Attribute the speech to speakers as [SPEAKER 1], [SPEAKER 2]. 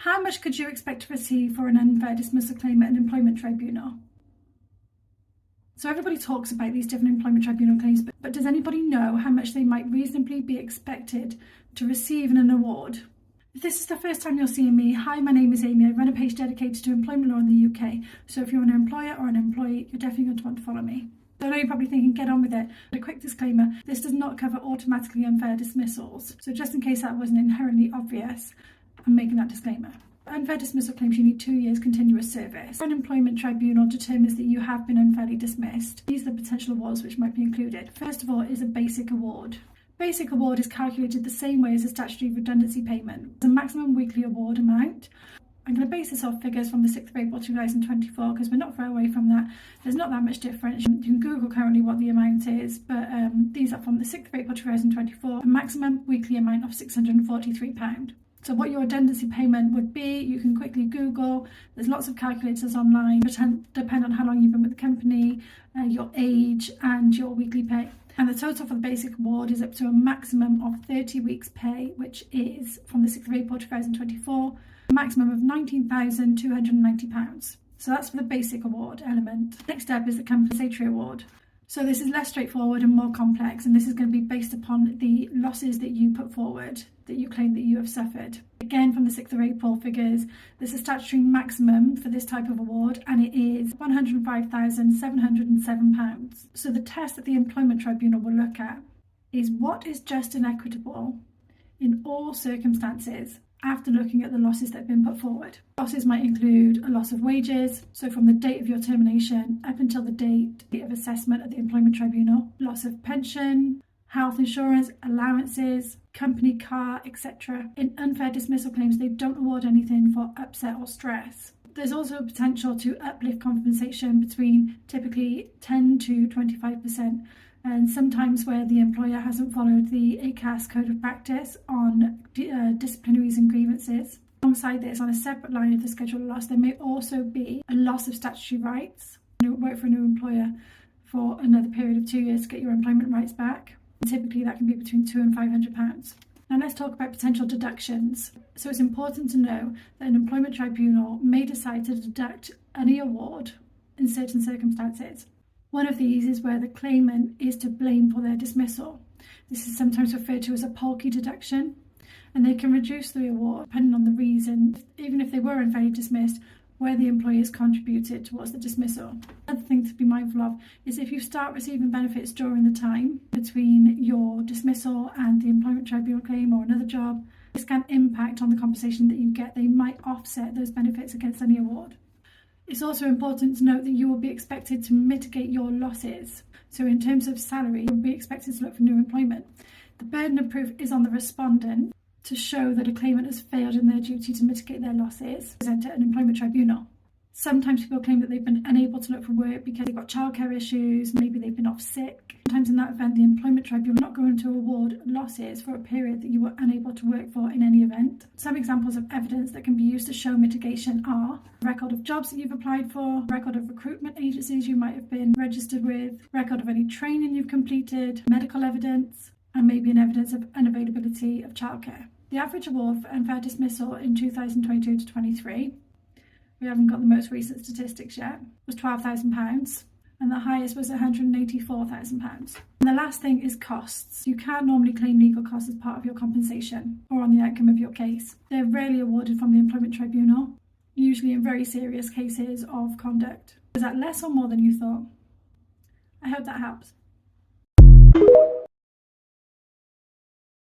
[SPEAKER 1] How much could you expect to receive for an unfair dismissal claim at an employment tribunal? So everybody talks about these different employment tribunal claims, but does anybody know how much they might reasonably be expected to receive in an award? If this is the first time you're seeing me, hi, my name is Amy. I run a page dedicated to employment law in the UK. So if you're an employer or an employee, you're definitely going to want to follow me. So I know you're probably thinking, get on with it. A quick disclaimer, this does not cover automatically unfair dismissals. So just in case that wasn't inherently obvious, I'm making that disclaimer. Unfair dismissal claims, you need 2 years continuous service. An employment tribunal determines that you have been unfairly dismissed. These are the potential awards which might be included. First of all is a basic award. Basic award is calculated the same way as a statutory redundancy payment. The maximum weekly award amount. I'm going to base this off figures from the 6th of April 2024 because we're not far away from that. There's not that much difference. You can Google currently what the amount is, but these are from the 6th of April 2024. A maximum weekly amount of £643. So what your redundancy payment would be, you can quickly Google. There's lots of calculators online, depend on how long you've been with the company, your age and your weekly pay. And the total for the basic award is up to a maximum of 30 weeks pay, which is from the 6th of April 2024, a maximum of £19,290. So that's for the basic award element. Next up is the compensatory award. So this is less straightforward and more complex, and this is going to be based upon the losses that you put forward, that you claim that you have suffered. Again, from the 6th of April figures, there's a statutory maximum for this type of award, and it is £105,707. So the test that the Employment Tribunal will look at is what is just and equitable in all circumstances after looking at the losses that have been put forward. Losses might include a loss of wages, so from the date of your termination up until the date of assessment at the Employment Tribunal, loss of pension, health insurance, allowances, company car, etc. In unfair dismissal claims, they don't award anything for upset or stress. There's also a potential to uplift compensation between typically 10 to 25%. And sometimes where the employer hasn't followed the ACAS code of practice on disciplinaries and grievances. Alongside this, on a separate line of the schedule of loss, there may also be a loss of statutory rights. You work for a new employer for another period of 2 years to get your employment rights back. And typically that can be between £200 and £500. Now let's talk about potential deductions. So it's important to know that an employment tribunal may decide to deduct any award in certain circumstances. One of these is where the claimant is to blame for their dismissal. This is sometimes referred to as a Polkey deduction, and they can reduce the award depending on the reason, even if they were unfairly dismissed, where the employers contributed towards the dismissal. Another thing to be mindful of is if you start receiving benefits during the time between your dismissal and the employment tribunal claim or another job, this can impact on the compensation that you get. They might offset those benefits against any award. It's also important to note that you will be expected to mitigate your losses. So in terms of salary, you'll be expected to look for new employment. The burden of proof is on the respondent to show that a claimant has failed in their duty to mitigate their losses, present at an employment tribunal. Sometimes people claim that they've been unable to look for work because they've got childcare issues, maybe they've been off sick. Sometimes in that event, the employment tribunal is not going to award losses for a period that you were unable to work for in any event. Some examples of evidence that can be used to show mitigation are record of jobs that you've applied for, record of recruitment agencies you might have been registered with, record of any training you've completed, medical evidence, and maybe an evidence of unavailability of childcare. The average award for unfair dismissal in 2022 to 23, we haven't got the most recent statistics yet, was £12,000, and the highest was £184,000. And the last thing is costs. You can't normally claim legal costs as part of your compensation or on the outcome of your case. They're rarely awarded from the Employment Tribunal, usually in very serious cases of conduct. Is that less or more than you thought? I hope that helps.